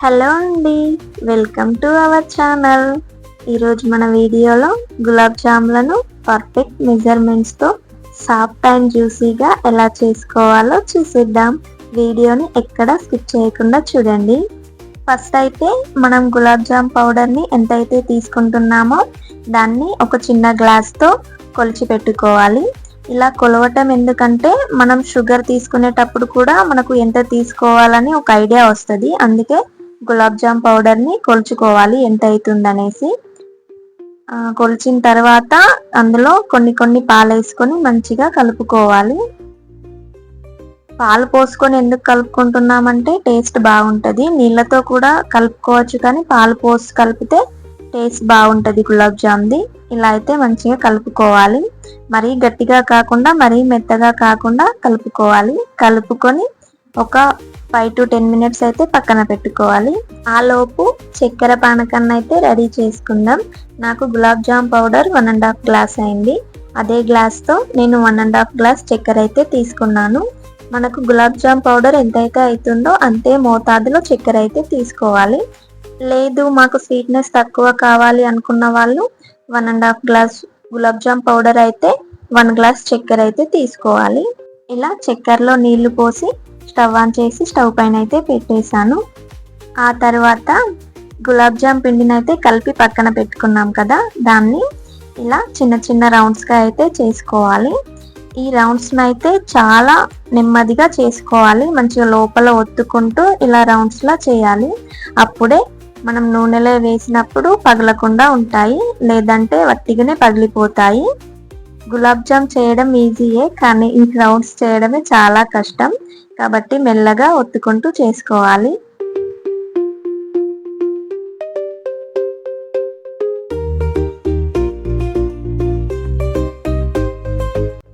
Hello అండి, welcome to our channel. ఈరోజు మన వీడియోలో గులాబ్ జాములను పర్ఫెక్ట్ మెజర్మెంట్స్తో సాఫ్ట్ అండ్ జ్యూసీగా ఎలా చేసుకోవాలో చూసేద్దాం. వీడియోని ఎక్కడ స్కిప్ చేయకుండా చూడండి. ఫస్ట్ అయితే మనం గులాబ్ జామ్ పౌడర్ని ఎంతైతే తీసుకుంటున్నామో దాన్ని ఒక చిన్న గ్లాస్తో కొలిచి పెట్టుకోవాలి. ఇలా కొలవటం ఎందుకంటే మనం షుగర్ తీసుకునేటప్పుడు కూడా మనకు ఎంత తీసుకోవాలని ఒక ఐడియా వస్తుంది. అందుకే గులాబ్ జామ్ పౌడర్ని కొలుచుకోవాలి ఎంత అవుతుందనేసి. కొలిచిన తర్వాత అందులో కొన్ని పాలు వేసుకొని మంచిగా కలుపుకోవాలి. పాలు పోసుకొని ఎందుకు కలుపుకుంటున్నామంటే టేస్ట్ బాగుంటుంది. నీళ్ళతో కూడా కలుపుకోవచ్చు, కానీ పాలు పోసి కలిపితే టేస్ట్ బాగుంటుంది గులాబ్ జామ్ది. ఇలా అయితే మంచిగా కలుపుకోవాలి. మరీ గట్టిగా కాకుండా మరీ మెత్తగా కాకుండా కలుపుకోవాలి. కలుపుకొని ఒక 5 to 10 మినిట్స్ అయితే పక్కన పెట్టుకోవాలి. ఆ లోపు చక్కెర పానకాన్ని అయితే రెడీ చేసుకుందాం. నాకు గులాబ్ జామ్ పౌడర్ 1.5 గ్లాస్ అయింది. అదే గ్లాస్తో నేను 1.5 గ్లాస్ చక్కెర అయితే తీసుకున్నాను. మనకు గులాబ్ జామ్ పౌడర్ ఎంతైతే అవుతుందో అంతే మోతాదులో చక్కెర అయితే తీసుకోవాలి. లేదు మాకు స్వీట్నెస్ తక్కువ కావాలి అనుకున్న వాళ్ళు 1.5 గ్లాస్ గులాబ్ జామ్ పౌడర్ అయితే 1 గ్లాస్ చక్కెర అయితే తీసుకోవాలి. ఇలా చక్కెరలో నీళ్లు పోసి స్టవ్ ఆన్ చేసి స్టవ్ పైన అయితే పెట్టేశాను. ఆ తర్వాత గులాబ్ జామ్ పిండిని అయితే కలిపి పక్కన పెట్టుకున్నాం కదా, దాన్ని ఇలా చిన్న చిన్న రౌండ్స్గా అయితే చేసుకోవాలి. ఈ రౌండ్స్ని అయితే చాలా నెమ్మదిగా చేసుకోవాలి. మంచిగా లోపల ఒత్తుకుంటూ ఇలా రౌండ్స్లా చేయాలి. అప్పుడే మనం నూనెలో వేసినప్పుడు పగలకుండా ఉంటాయి, లేదంటే వట్టిగానే పగిలిపోతాయి. గులాబ్ జామ్ చేయడం ఈజీయే, కానీ ఈ రౌండ్స్ చేయడమే చాలా కష్టం. కాబట్టి మెల్లగా ఒత్తుకుంటూ చేసుకోవాలి.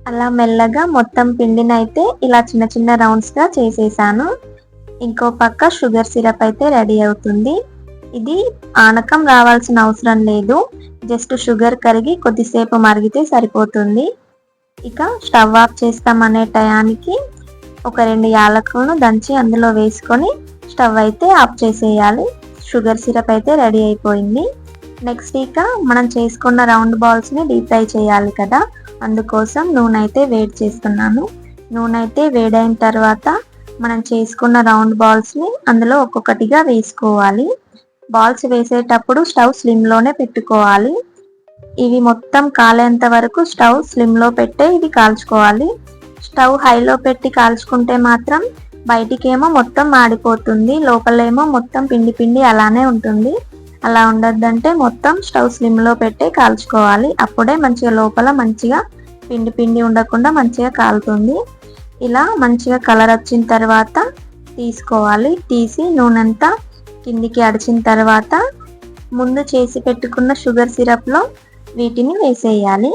అలా మెల్లగా మొత్తం పిండిని అయితే ఇలా చిన్న చిన్న రౌండ్స్గా చేసేసాను. ఇంకో పక్క షుగర్ సిరప్ అయితే రెడీ అవుతుంది. ఇది ఆనకం రావాల్సిన అవసరం లేదు, జస్ట్ షుగర్ కరిగి కొద్దిసేపు మరిగితే సరిపోతుంది. ఇక స్టవ్ ఆఫ్ చేస్తామనే టయానికి ఒక 2 యాలకులను దంచి అందులో వేసుకొని స్టవ్ అయితే ఆఫ్ చేసేయాలి. షుగర్ సిరప్ అయితే రెడీ అయిపోయింది. నెక్స్ట్ ఇక మనం చేసుకున్న రౌండ్ బాల్స్ని డీప్ ఫ్రై చేయాలి కదా, అందుకోసం నూనె అయితే వేడి చేస్తున్నాను. నూనె అయితే వేడైన తర్వాత మనం చేసుకున్న రౌండ్ బాల్స్ని అందులో ఒక్కొక్కటిగా వేసుకోవాలి. బాల్స్ వేసేటప్పుడు స్టవ్ స్లిమ్లోనే పెట్టుకోవాలి. ఇవి మొత్తం కాలేంత వరకు స్టవ్ స్లిమ్లో పెట్టే ఇవి కాల్చుకోవాలి. స్టవ్ హైలో పెట్టి కాల్చుకుంటే మాత్రం బయటికేమో మొత్తం మాడిపోతుంది, లోపలేమో మొత్తం పిండి పిండి అలానే ఉంటుంది. అలా ఉండొద్దంటే మొత్తం స్టవ్ స్లిమ్లో పెట్టే కాల్చుకోవాలి. అప్పుడే మంచిగా లోపల మంచిగా పిండి పిండి ఉండకుండా మంచిగా కాలుతుంది. ఇలా మంచిగా కలర్ వచ్చిన తర్వాత తీసుకోవాలి. తీసి నూనెంతా కిందికి అడిచిన తర్వాత ముందు చేసి పెట్టుకున్న షుగర్ సిరప్లో వీటిని వేసేయాలి.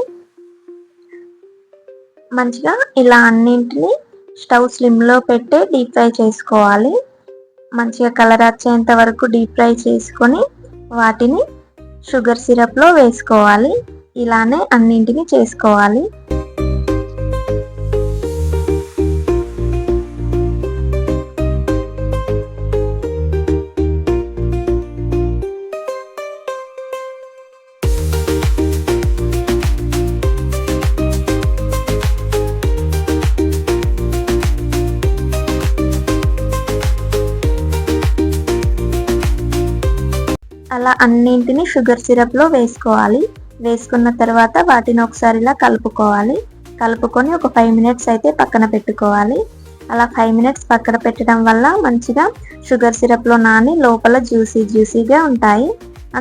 మంచిగా ఇలా అన్నింటినీ స్టవ్ స్లిమ్లో పెట్టే డీప్ ఫ్రై చేసుకోవాలి. మంచిగా కలర్ వచ్చేంత వరకు డీప్ ఫ్రై చేసుకొని వాటిని షుగర్ సిరప్లో వేసుకోవాలి. ఇలానే అన్నింటినీ చేసుకోవాలి. అలా అన్నింటినీ షుగర్ సిరప్లో వేసుకోవాలి. వేసుకున్న తర్వాత వాటిని ఒకసారి ఇలా కలుపుకోవాలి. కలుపుకొని ఒక 5 మినిట్స్ అయితే పక్కన పెట్టుకోవాలి. అలా 5 మినిట్స్ పక్కన పెట్టడం వల్ల మంచిగా షుగర్ సిరప్లో నాని లోపల జ్యూసీగా ఉంటాయి.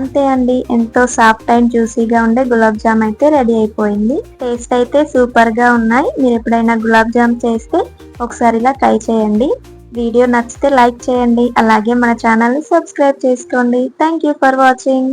అంతే అండి, ఎంతో సాఫ్ట్ అండ్ జ్యూసీగా ఉండే గులాబ్ జామ్ అయితే రెడీ అయిపోయింది. టేస్ట్ అయితే సూపర్గా ఉన్నాయి. మీరు ఎప్పుడైనా గులాబ్ జామ్ చేస్తే ఒకసారి ఇలా ట్రై చేయండి. వీడియో నచ్చితే లైక్ చేయండి, అలాగే మన ఛానల్ని సబ్స్క్రైబ్ చేసుకోండి. Thank you for watching.